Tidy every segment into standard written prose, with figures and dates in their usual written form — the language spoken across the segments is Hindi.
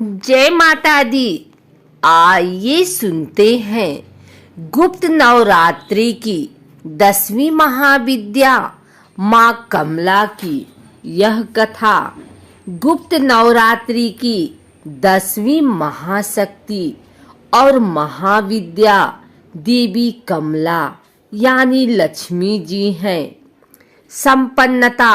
जय माता दी। आइए सुनते हैं गुप्त नवरात्रि की 10वीं महाविद्या माँ कमला की यह कथा। गुप्त नवरात्रि की 10वीं महाशक्ति और महाविद्या देवी कमला यानी लक्ष्मी जी हैं। संपन्नता,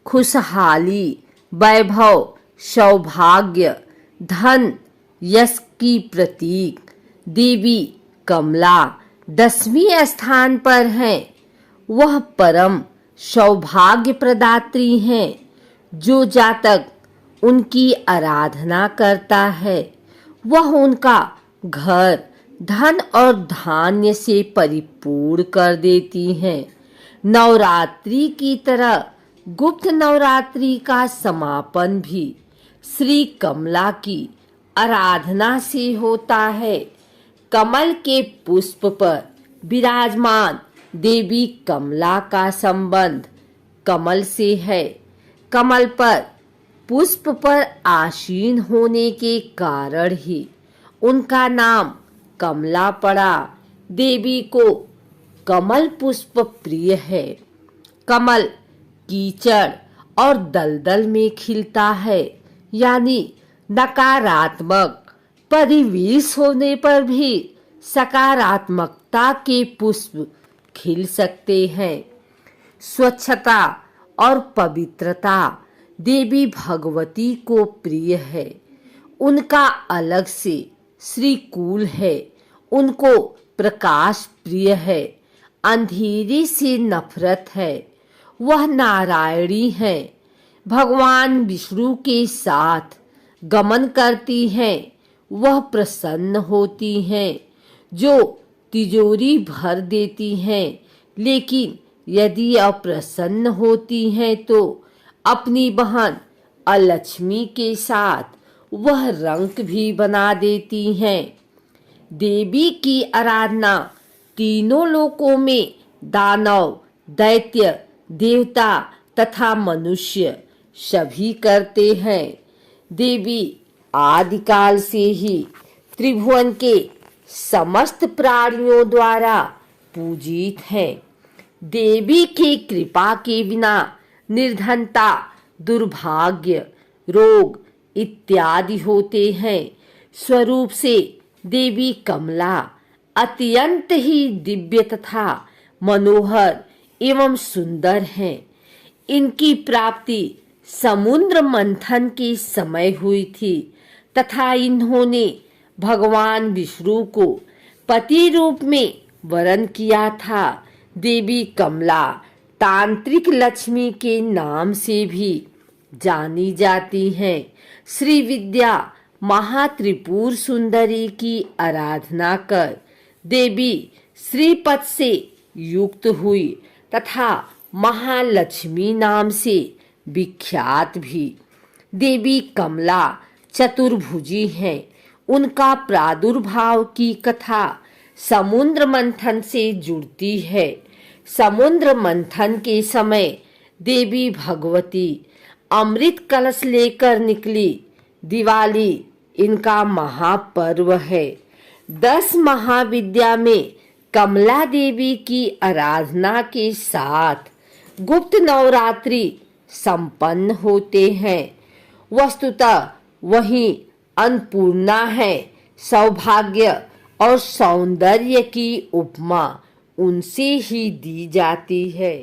खुशहाली, वैभव, सौभाग्य, धन, यश की प्रतीक देवी कमला 10वें स्थान पर हैं। वह परम सौभाग्य प्रदात्री हैं। जो जातक उनकी आराधना करता है वह उनका घर धन और धान्य से परिपूर्ण कर देती हैं। नवरात्रि की तरह गुप्त नवरात्रि का समापन भी श्री कमला की आराधना से होता है। कमल के पुष्प पर विराजमान देवी कमला का संबंध कमल से है। कमल पर पुष्प पर आसीन होने के कारण ही उनका नाम कमला पड़ा। देवी को कमल पुष्प प्रिय है। कमल कीचड़ और दलदल में खिलता है, यानी नकारात्मक परिवेश होने पर भी सकारात्मकता के पुष्प खिल सकते हैं। स्वच्छता और पवित्रता देवी भगवती को प्रिय है। उनका अलग से श्रीकूल है। उनको प्रकाश प्रिय है। अंधेरे से नफरत है। वह नारायणी है। भगवान विष्णु के साथ गमन करती हैं। वह प्रसन्न होती हैं, जो तिजोरी भर देती हैं, लेकिन यदि अप्रसन्न होती हैं तो अपनी बहन अलक्ष्मी के साथ वह रंक भी बना देती हैं। देवी की आराधना तीनों लोकों में दानव, दैत्य, देवता तथा मनुष्य सभी करते हैं। देवी आदिकाल से ही त्रिभुवन के समस्त प्राणियों द्वारा पूजित है। देवी की कृपा के बिना निर्धनता, दुर्भाग्य, रोग इत्यादि होते हैं। स्वरूप से देवी कमला अत्यंत ही दिव्य तथा मनोहर एवं सुंदर हैं। इनकी प्राप्ति समुद्र मंथन के समय हुई थी तथा इन्होंने भगवान विष्णु को पति रूप में वरण किया था। देवी कमला तांत्रिक लक्ष्मी के नाम से भी जानी जाती हैं। श्री विद्या महात्रिपुर सुंदरी की आराधना कर देवी श्रीपद से युक्त हुई तथा महालक्ष्मी नाम से विख्यात भी। देवी कमला चतुर्भुजी हैं। उनका प्रादुर्भाव की कथा समुद्र मंथन से जुड़ती है। समुद्र मंथन के समय देवी भगवती अमृत कलश लेकर निकली। दिवाली इनका महापर्व है। 10 महाविद्या में कमला देवी की आराधना के साथ गुप्त नवरात्रि संपन्न होते हैं। वस्तुतः वही अन्नपूर्णा है। सौभाग्य और सौंदर्य की उपमा उनसे ही दी जाती है।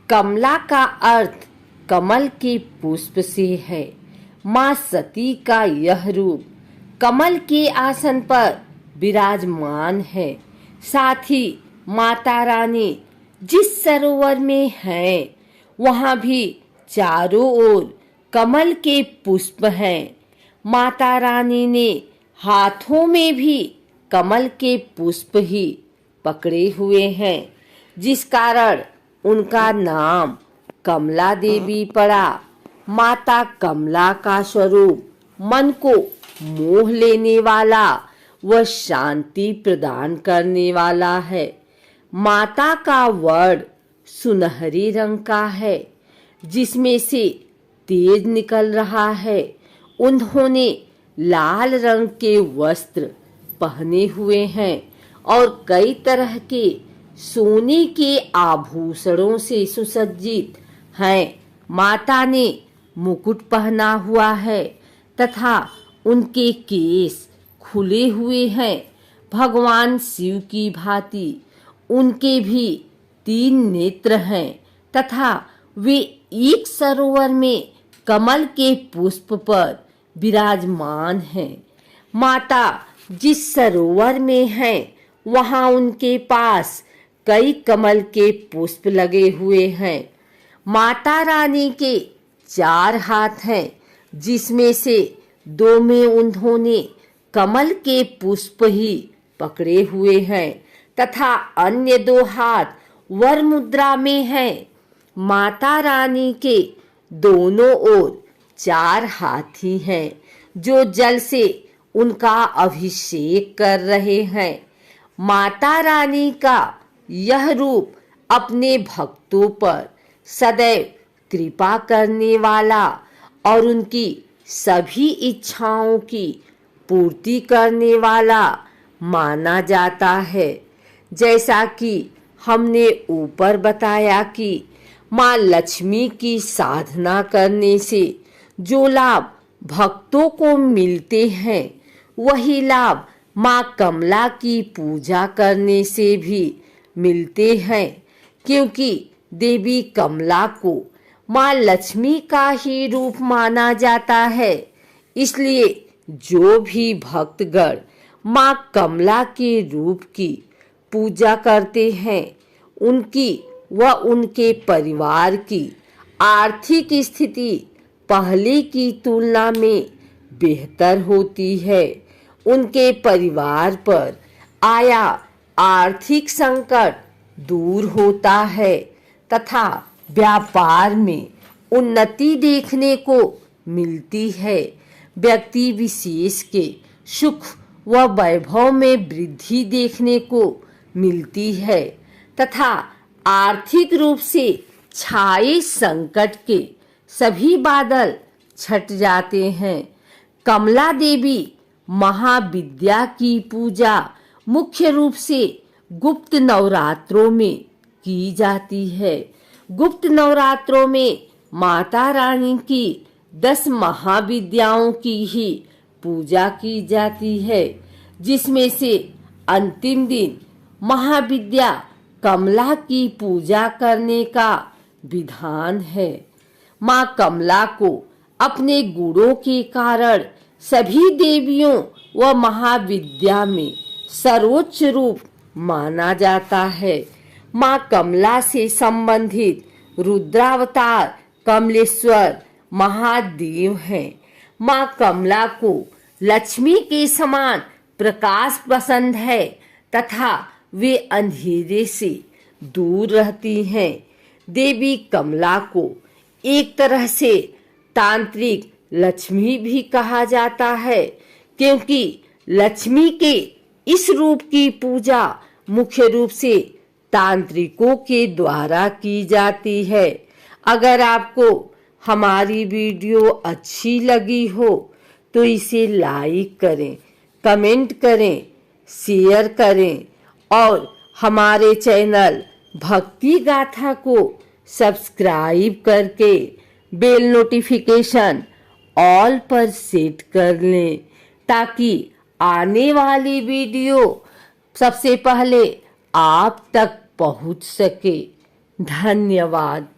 कमला का अर्थ कमल के पुष्प से है। माँ सती का यह रूप कमल के आसन पर विराजमान है। साथ ही माता रानी जिस सरोवर में हैं, वहाँ भी चारों ओर कमल के पुष्प हैं। माता रानी ने हाथों में भी कमल के पुष्प ही पकड़े हुए हैं, जिस कारण उनका नाम कमला देवी पड़ा। माता कमला का स्वरूप मन को मोह लेने वाला व शांति प्रदान करने वाला है। माता का वर्ण सुनहरे रंग का है, जिसमें से तेज निकल रहा है। उन्होंने लाल रंग के वस्त्र पहने हुए हैं और कई तरह के सोने के आभूषणों से सुसज्जित हैं। माता ने मुकुट पहना हुआ है तथा उनके केस खुले हुए हैं। भगवान शिव की भांति उनके भी 3 नेत्र हैं तथा वे एक सरोवर में कमल के पुष्प पर विराजमान हैं। माता जिस सरोवर में हैं वहां उनके पास कई कमल के पुष्प लगे हुए हैं। माता रानी के 4 हाथ हैं जिसमें से 2 में उन्होंने कमल के पुष्प ही पकड़े हुए हैं तथा अन्य 2 हाथ वर मुद्रा में हैं। माता रानी के दोनों ओर 4 हाथी हैं जो जल से उनका अभिषेक कर रहे हैं। माता रानी का यह रूप अपने भक्तों पर सदैव कृपा करने वाला और उनकी सभी इच्छाओं की पूर्ति करने वाला माना जाता है। जैसा कि हमने ऊपर बताया कि माँ लक्ष्मी की साधना करने से जो लाभ भक्तों को मिलते हैं वही लाभ माँ कमला की पूजा करने से भी मिलते हैं, क्योंकि देवी कमला को माँ लक्ष्मी का ही रूप माना जाता है। इसलिए जो भी भक्तगण माँ कमला के रूप की पूजा करते हैं उनकी व उनके परिवार की आर्थिक स्थिति पहले की तुलना में बेहतर होती है। उनके परिवार पर आया आर्थिक संकट दूर होता है तथा व्यापार में उन्नति देखने को मिलती है। व्यक्ति विशेष के सुख व वैभव में वृद्धि देखने को मिलती है तथा आर्थिक रूप से छाए संकट के सभी बादल छट जाते हैं। कमला देवी महाविद्या की पूजा मुख्य रूप से गुप्त नवरात्रों में की जाती है। गुप्त नवरात्रों में माता रानी की 10 महाविद्याओं की ही पूजा की जाती है, जिसमें से अंतिम दिन महाविद्या कमला की पूजा करने का विधान है। माँ कमला को अपने गुणों के कारण सभी देवियों व महाविद्या में सर्वोच्च रूप माना जाता है। माँ कमला से संबंधित रुद्रावतार कमलेश्वर महादेव हैं। माँ कमला को लक्ष्मी के समान प्रकाश पसंद है तथा वे अंधेरे से दूर रहती हैं। देवी कमला को एक तरह से तांत्रिक लक्ष्मी भी कहा जाता है, क्योंकि लक्ष्मी के इस रूप की पूजा मुख्य रूप से तांत्रिकों के द्वारा की जाती है। अगर आपको हमारी वीडियो अच्छी लगी हो तो इसे लाइक करें, कमेंट करें, शेयर करें और हमारे चैनल भक्ति गाथा को सब्सक्राइब करके बेल नोटिफिकेशन ऑल पर सेट कर लें, ताकि आने वाली वीडियो सबसे पहले आप तक पहुंच सके। धन्यवाद।